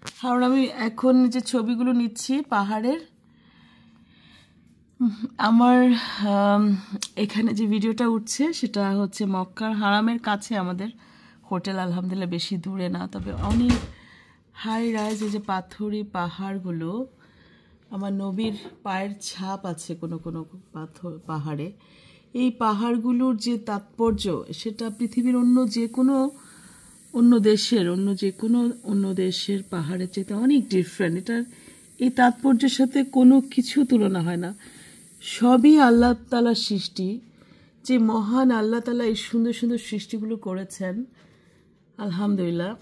কারণ আমি এখন যে ছবিগুলো নিচ্ছি পাহাড়ের, আমার এখানে যে ভিডিওটা উঠছে সেটা হচ্ছে মক্কার হারামের কাছে আমাদের হোটেল, আলহামদুলিল্লাহ বেশি দূরে না, তবে অনেক হাই রাইজ এই যে পাথুরি পাহাড়গুলো, আমার নবীর পায়ের ছাপ আছে কোনো কোনো পাহাড়ে। এই পাহাড়গুলোর যে তাৎপর্য সেটা পৃথিবীর অন্য যে কোনো অন্য দেশের পাহাড়ের চেয়ে অনেক ডিফারেন্ট। এটার এই তাৎপর্যের সাথে কোনো কিছু তুলনা হয় না। সবই আল্লাহ তাআলার সৃষ্টি। যে মহান আল্লাহ তাআলা এই সুন্দর সুন্দর সৃষ্টিগুলো করেছেন, আলহামদুলিল্লাহ,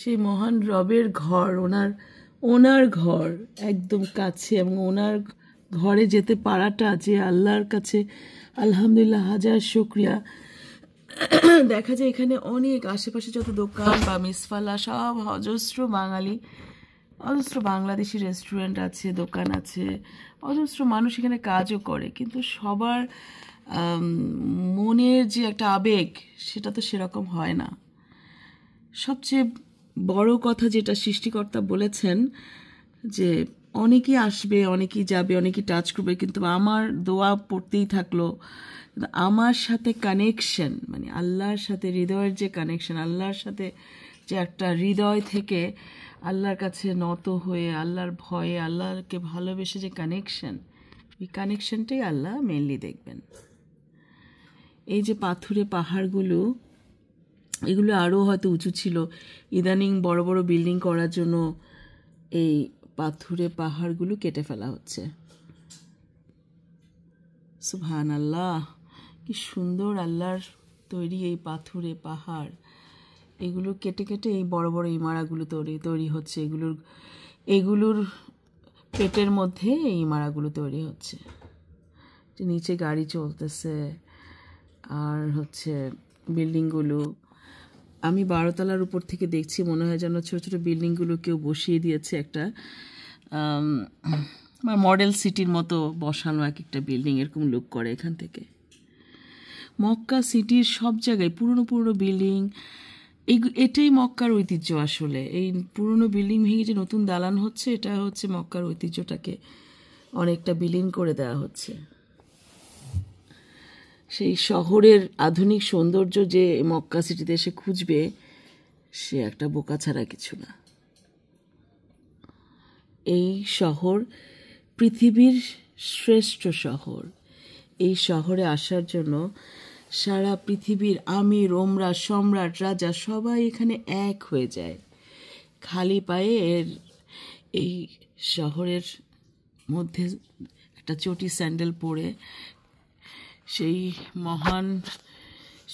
সেই মহান রবের ঘর, ওনার ঘর একদম কাছে, এবং ওনার ঘরে যেতে পারাটা যে আল্লাহর কাছে আলহামদুলিল্লাহ হাজার শুকরিয়া। দেখা যায় এখানে অনেক আশেপাশে যত দোকান বা মিসফালা সব অজস্র বাংলাদেশি রেস্টুরেন্ট আছে, দোকান আছে, অজস্র মানুষ এখানে কাজও করে, কিন্তু সবার মনের যে একটা আবেগ সেটা তো সেরকম হয় না। সবচেয়ে বড় কথা যেটা সৃষ্টিকর্তা বলেছেন যে অনেকেই আসবে, অনেকেই যাবে, অনেকেই টাচ করবে, কিন্তু আমার দোয়া পড়তেই থাকলো। আমার সাথে কানেকশন, মানে আল্লাহর সাথে হৃদয়ের যে কানেকশন, আল্লাহর সাথে যে একটা হৃদয় থেকে আল্লাহর কাছে নত হয়ে, আল্লাহর ভয়ে, আল্লাহকে ভালোবেসে যে কানেকশন, এই কানেকশনটাই আল্লাহ মেনলি দেখবেন। এই যে পাথুরে পাহাড়গুলো, এগুলো আরও হয়তো উঁচু ছিল, ইদানিং বড় বড় বিল্ডিং করার জন্য এই পাথুরে পাহাড়গুলো কেটে ফেলা হচ্ছে। সুবহানাল্লাহ, কি সুন্দর আল্লাহর তৈরি এই পাথুরে পাহাড়। এগুলো কেটে কেটে এই বড় বড় ইমারাগুলো তৈরি হচ্ছে। এগুলোর পেটের মধ্যে এই ইমারাগুলো তৈরি হচ্ছে। নিচে গাড়ি চলতেছে, আর হচ্ছে বিল্ডিংগুলো, আমি 12 তলার উপর থেকে দেখছি, মনে হয় যেন ছোটো ছোটো বিল্ডিংগুলো কেউ বসিয়ে দিয়েছে একটা মডেল সিটির মতো বসানো এক একটা বিল্ডিং, এরকম লুক করে এখান থেকে। মক্কা সিটির সব জায়গায় পুরনো পুরনো বিল্ডিং, এটাই মক্কার ঐতিহ্য। আসলে এই পুরনো বিল্ডিং ভেঙে যে নতুন দালান হচ্ছে, এটা হচ্ছে মক্কার ঐতিহ্যটাকে অনেকটা বিলীন করে দেওয়া হচ্ছে। সেই শহরের আধুনিক সৌন্দর্য যে মক্কা সিটিতে এসে খুঁজবে, সে একটা বোকা ছাড়া কিছু না। এই শহর পৃথিবীর শ্রেষ্ঠ শহর। এই শহরে আসার জন্য সারা পৃথিবীর আমির, ওমরা, সম্রাট, রাজা সবাই এখানে এক হয়ে যায় খালি পায়ে। এই শহরের মধ্যে একটা চটি স্যান্ডেল পরে সেই মহান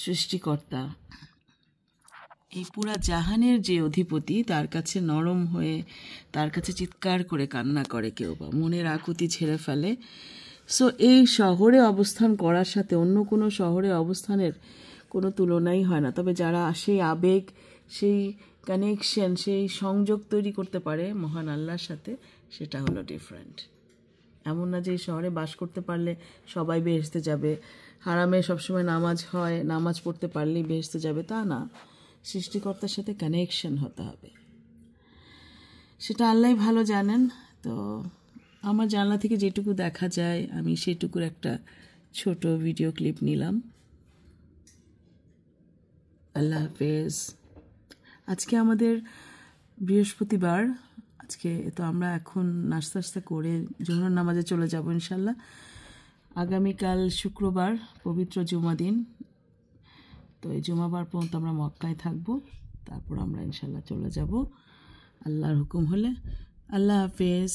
সৃষ্টিকর্তা, এই পুরা জাহানের যে অধিপতি, তার কাছে নরম হয়ে, তার কাছে চিৎকার করে কান্না করে কেউ, বা মনের আকুতি ছেড়ে ফেলে। সো এই শহরে অবস্থান করার সাথে অন্য কোনো শহরে অবস্থানের কোনো তুলনাই হয় না। তবে যারা সেই আবেগ, সেই কানেকশন, সেই সংযোগ তৈরি করতে পারে মহান আল্লাহর সাথে, সেটা হলো ডিফারেন্ট। এমন না যে এই শহরে বাস করতে পারলে সবাই বেহেশতে যাবে, হারামে সবসময় নামাজ হয়, নামাজ পড়তে পারলেই বেহেশতে যাবে, তা না। সৃষ্টিকর্তার সাথে কানেকশন হতে হবে, সেটা আল্লাহই ভালো জানেন। তো আমার জানলা থেকে যেটুকু দেখা যায় আমি সেটুকুর একটা ছোট ভিডিও ক্লিপ নিলাম। আল্লাহ হাফেজ। আজকে আমাদের বৃহস্পতিবার, আজকে তো আমরা এখন নাস্তা করে জোহর নামাজে চলে যাব ইনশাল্লাহ। আগামীকাল শুক্রবার, পবিত্র জুমা দিন। তো এই জুমাবার পর্যন্ত আমরা মক্কায় থাকবো, তারপর আমরা ইনশাল্লাহ চলে যাব আল্লাহর হুকুম হলে। আল্লাহ হাফেজ।